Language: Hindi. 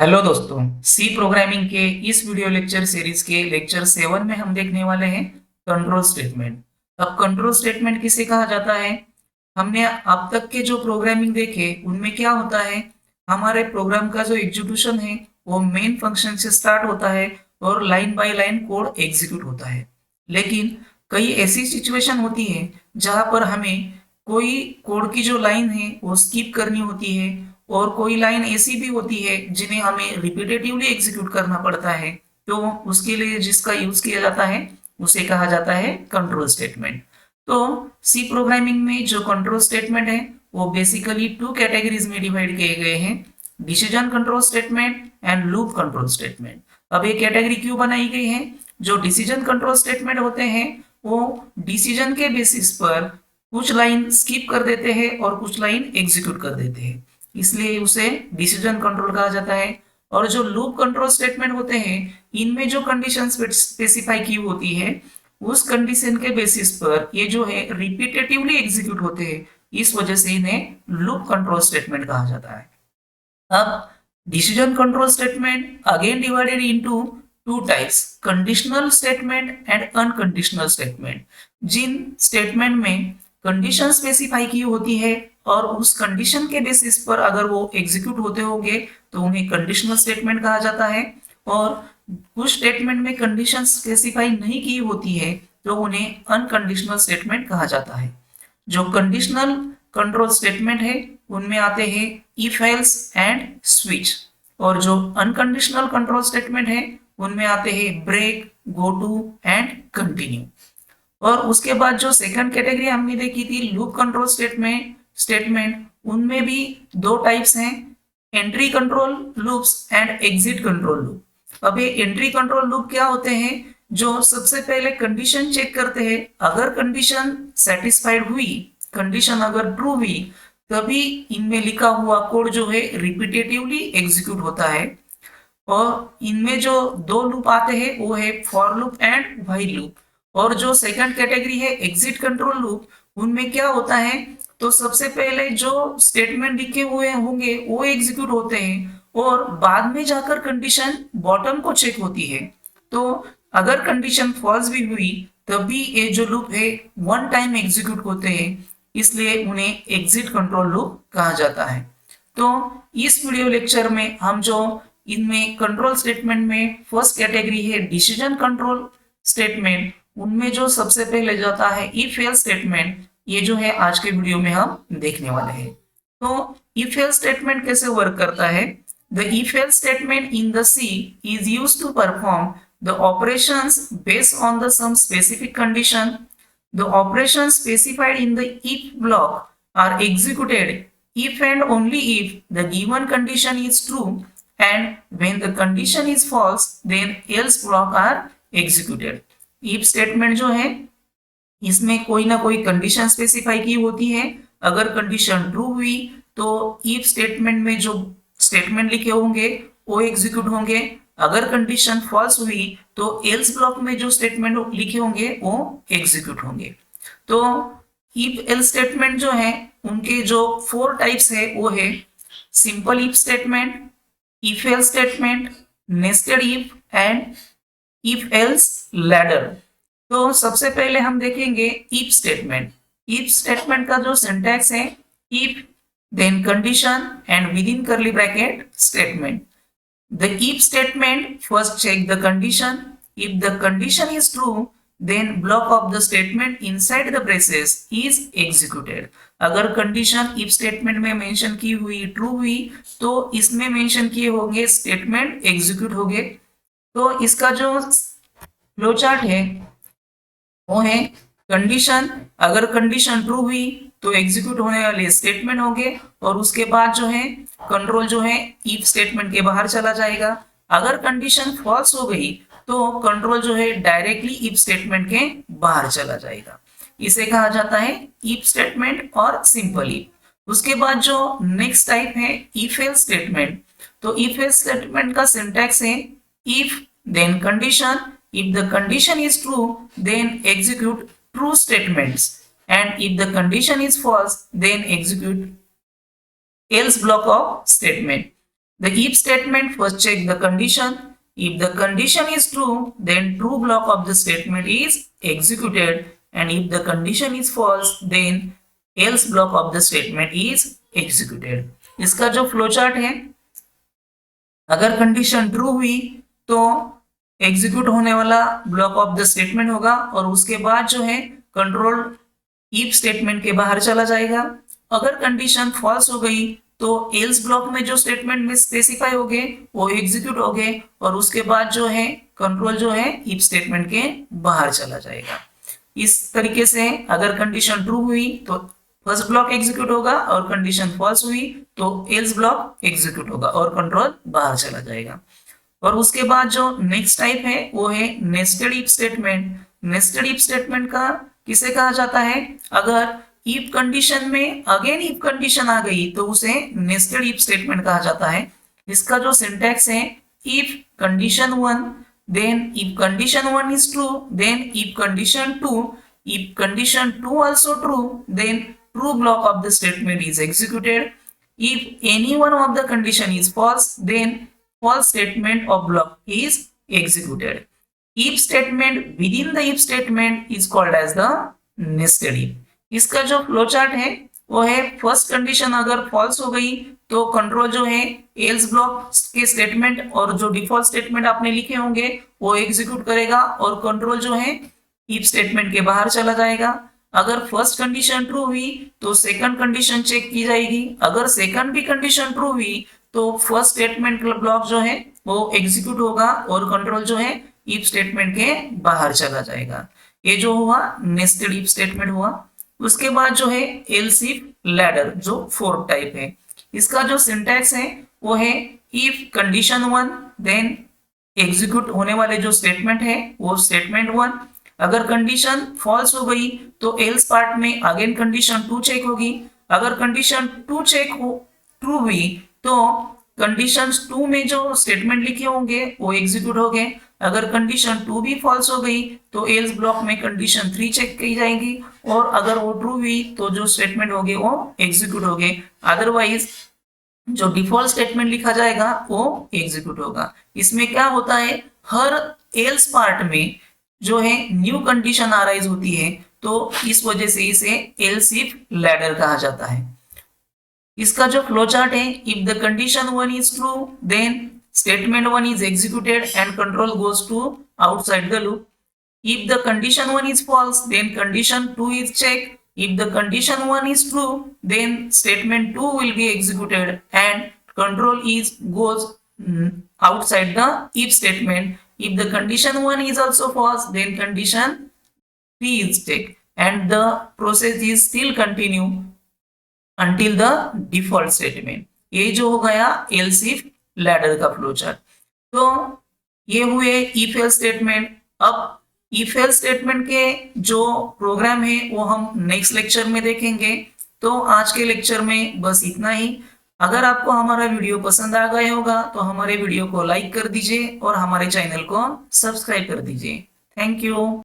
हेलो दोस्तों, सी प्रोग्रामिंग के इस वीडियो लेक्चर सीरीज के लेक्चर 7 में हम देखने वाले हैं कंट्रोल स्टेटमेंट। अब कंट्रोल स्टेटमेंट किसे कहा जाता है? हमने अब तक के जो प्रोग्रामिंग देखे उनमें क्या होता है, हमारे प्रोग्राम का जो एग्जीक्यूशन है वो मेन फंक्शन से स्टार्ट होता है और line by line code execute होता है। लेकिन कई ऐसी सिचुएशन होती है जहां पर हमें कोई कोड की जो लाइन है वो स्किप करनी होती है और कोई लाइन ऐसी भी होती है जिन्हें हमें रिपीटेटिवली एग्जीक्यूट करना पड़ता है। तो उसके लिए जिसका यूज किया जाता है उसे कहा जाता है कंट्रोल स्टेटमेंट। तो सी प्रोग्रामिंग में जो कंट्रोल स्टेटमेंट है वो बेसिकली टू कैटेगरीज में डिवाइड किए गए हैं, decision control statement and loop control statement. अब ये कैटेगरी क्यों बनाई गई है? जो डिसीजन कंट्रोल स्टेटमेंट होते हैं वो डिसीजन के बेसिस पर कुछ लाइन स्किप कर देते हैं और कुछ लाइन एग्जीक्यूट कर देते हैं, इसलिए उसे डिसीजन कंट्रोल कहा जाता है। और जो लूप कंट्रोल स्टेटमेंट होते हैं इनमें जो कंडीशन स्पेसिफाई की होती है उस कंडीशन के बेसिस पर ये जो है रिपीटेटिवली एग्जीक्यूट होते हैं, इस वजह से इन्हें लूप कंट्रोल स्टेटमेंट कहा जाता है। अब decision control statement again divided into two types, conditional statement and unconditional statement. जिन स्टेटमेंट में कंडीशन स्पेसिफाई की होती है और उस कंडीशन के बेसिस पर अगर वो एग्जीक्यूट होते होंगे तो उन्हें कंडीशनल स्टेटमेंट कहा जाता है। और कुछ स्टेटमेंट में कंडीशन स्पेसिफाई नहीं की होती है तो उन्हें अनकंडीशनल स्टेटमेंट कहा जाता है। जो कंडीशनल कंट्रोल स्टेटमेंट है उनमें आते हैं इफ एल्स एंड स्विच, और जो अनकंडीशनल कंट्रोल स्टेटमेंट है उनमें आते हैं break, go to and continue. और उसके बाद जो सेकंड कैटेगरी हमने देखी थी लूप कंट्रोल स्टेटमेंट उनमें भी दो टाइप्स हैं, entry control loops and exit control loop. अब ये एंट्री कंट्रोल लूप क्या होते हैं? जो सबसे पहले कंडीशन चेक करते हैं, अगर कंडीशन सेटिस्फाइड हुई, कंडीशन अगर ट्रू हुई, तभी इनमें लिखा हुआ कोड जो है रिपीटेटिवली एग्जीक्यूट होता है। और इनमें जो दो लूप आते हैं वो है for loop and while loop. और जो सेकंड कैटेगरी है एग्जिट कंट्रोल लूप, उनमें क्या होता है, तो सबसे पहले जो स्टेटमेंट लिखे हुए होंगे वो एग्जीक्यूट होते हैं और बाद में जाकर कंडीशन बॉटम को चेक होती है। तो अगर कंडीशन फॉल्स भी हुई तभी ये जो लूप है वन टाइम एग्जीक्यूट होते हैं, इसलिए उन्हें एग्जिट कंट्रोल लूप कहा जाता है। तो इस वीडियो लेक्चर में हम जो इनमें कंट्रोल स्टेटमेंट में फर्स्ट कैटेगरी है डिसीजन कंट्रोल स्टेटमेंट, उनमें जो सबसे पहले जाता है इफ एल्स स्टेटमेंट, ये जो है आज के वीडियो में हम देखने वाले हैं। तो इफ एल्स स्टेटमेंट कैसे वर्क करता है? The if else statement in the C is used to perform the operations based on the some specific condition. The operations specified in the if block are executed if and only if the given condition is true, and when the condition is false then else block are executed. if statement जो है इसमें कोई ना कोई कंडीशन स्पेसिफाई की होती है, अगर कंडीशन ट्रू हुई तो इफ स्टेटमेंट में जो स्टेटमेंट लिखे होंगे वो एग्जीक्यूट होंगे, अगर कंडीशन फॉल्स हुई तो एल्स ब्लॉक में जो स्टेटमेंट लिखे होंगे वो एग्जीक्यूट होंगे। तो इफ एल्स स्टेटमेंट जो है उनके जो फोर टाइप्स है वो है simple if statement, if else statement, nested if and if else ladder. तो सबसे पहले हम देखेंगे इफ स्टेटमेंट। इफ स्टेटमेंट का जो सिंटैक्स है if then condition and within curly bracket statement. The if statement first check the condition. If the condition is true, then block of the statement inside the braces is executed. अगर कंडीशन if स्टेटमेंट में मेंशन की हुई ट्रू हुई तो इसमें मेंशन किए होंगे स्टेटमेंट एग्जीक्यूट होंगे। तो इसका जो फ्लो चार्ट है वो है कंडीशन, अगर कंडीशन ट्रू हुई तो एग्जीक्यूट होने वाले स्टेटमेंट होंगे और उसके बाद जो है कंट्रोल जो है इफ स्टेटमेंट के बाहर चला जाएगा। अगर कंडीशन फॉल्स हो गई तो कंट्रोल जो है डायरेक्टली इफ स्टेटमेंट के बाहर चला जाएगा। इसे कहा जाता है इफ स्टेटमेंट और सिंपल इफ। उसके बाद जो नेक्स्ट टाइप है इफ एल्स स्टेटमेंट। तो इफ एल्स स्टेटमेंट का सिंटैक्स है if then condition, if the condition is true then execute true statements, and if the condition is false then execute else block of statement. The if statement first check the condition. If the condition is true, then true block of the statement is executed, and if the condition is false, then else block of the statement is executed. इसका जो फ्लो चार्ट है, अगर कंडीशन ट्रू हुई तो एग्जीक्यूट होने वाला ब्लॉक ऑफ द स्टेटमेंट होगा, और उसके बाद जो है कंट्रोल इफ स्टेटमेंट के बाहर चला जाएगा। अगर कंडीशन फॉल्स हो गई तो एल्स ब्लॉक में जो स्टेटमेंट में स्पेसिफाई हो गए वो एग्जीक्यूट हो गए, और उसके बाद जो है कंट्रोल जो है इफ स्टेटमेंट के बाहर चला जाएगा। इस तरीके से अगर कंडीशन ट्रू हुई तो फर्स्ट ब्लॉक एग्जीक्यूट होगा, और कंडीशन फॉल्स हुई तो एल्स ब्लॉक एग्जीक्यूट होगा और कंट्रोल बाहर चला जाएगा। और उसके बाद जो नेक्स्ट टाइप है वो है nested if statement. Nested if statement का किसे कहा जाता है? अगर इफ कंडीशन में अगेन इफ कंडीशन आ गई तो उसे नेस्टेड इफ स्टेटमेंट कहा जाता है। इसका जो सिंटैक्स है, if condition 1 then if condition 1 is true, then if condition 2, if condition 2 also true, then true block of the statement is executed. If any one of the condition is false, then false statement of block is executed. If statement within the if statement is called as the nested if. इसका जो फ्लो चार्ट है वो है, फर्स्ट कंडीशन अगर फॉल्स हो गई तो कंट्रोल जो है एल्स ब्लॉक के स्टेटमेंट और जो डिफॉल्ट स्टेटमेंट आपने लिखे होंगे वो एग्जीक्यूट करेगा, और कंट्रोल जो है इफ स्टेटमेंट के बाहर चला जाएगा। अगर फर्स्ट कंडीशन ट्रू हुई तो सेकंड कंडीशन चेक की जाएगी। अगर सेकंड भी कंडीशन ट्रू हुई तो फर्स्ट स्टेटमेंट ब्लॉक जो है वो एग्जीक्यूट होगा, और कंट्रोल जो है इफ स्टेटमेंट के बाहर चला जाएगा। ये जो हुआ नेस्टेड इफ स्टेटमेंट हुआ। उसके बाद जो है एल्स इफ लैडर जो फोर्थ टाइप है, इसका जो सिंटैक्स है वो है इफ कंडीशन 1 देन एग्जीक्यूट होने वाले जो स्टेटमेंट है वो स्टेटमेंट 1। अगर कंडीशन फॉल्स हो गई तो एल्स पार्ट में अगेन कंडीशन 2 चेक होगी। अगर कंडीशन 2 चेक हो ट्रू हुई तो कंडीशन 2 में जो स्टेटमेंट लिखे होंगे वो एग्जीक्यूट हो गए। अगर कंडीशन 2 भी फॉल्स हो गई तो एल्स ब्लॉक में कंडीशन 3 चेक की जाएगी, और अगर वो ट्रू हुई तो जो स्टेटमेंट होंगे वो एग्जीक्यूट हो गए। अदरवाइज जो डिफॉल्ट स्टेटमेंट लिखा जाएगा वो एग्जीक्यूट होगा। इसमें क्या होता है, हर एल्स पार्ट में जो है न्यू कंडीशन अराइज होती है, तो इस वजह से इसे एल्स इफ लैडर कहा जाता है। इसका जो फ्लो चार्ट है, if the condition 1 is true then statement 1 is executed and control goes to outside the loop. If the condition 1 is false, then condition 2 is checked. If the condition 1 is true, then statement 2 will be executed and control goes outside the if statement. If the condition 1 is also false, then condition 3 is checked, and the process is still continue until the default statement. ये जो हो गया else if लैडर का फ्लो चार्ट। तो ये हुए इफ एल्स स्टेटमेंट। अब इफ एल्स स्टेटमेंट के जो प्रोग्राम है वो हम नेक्स्ट लेक्चर में देखेंगे। तो आज के लेक्चर में बस इतना ही। अगर आपको हमारा वीडियो पसंद आ गया होगा तो हमारे वीडियो को लाइक कर दीजिए और हमारे चैनल को सब्सक्राइब कर दीजिए। Thank you.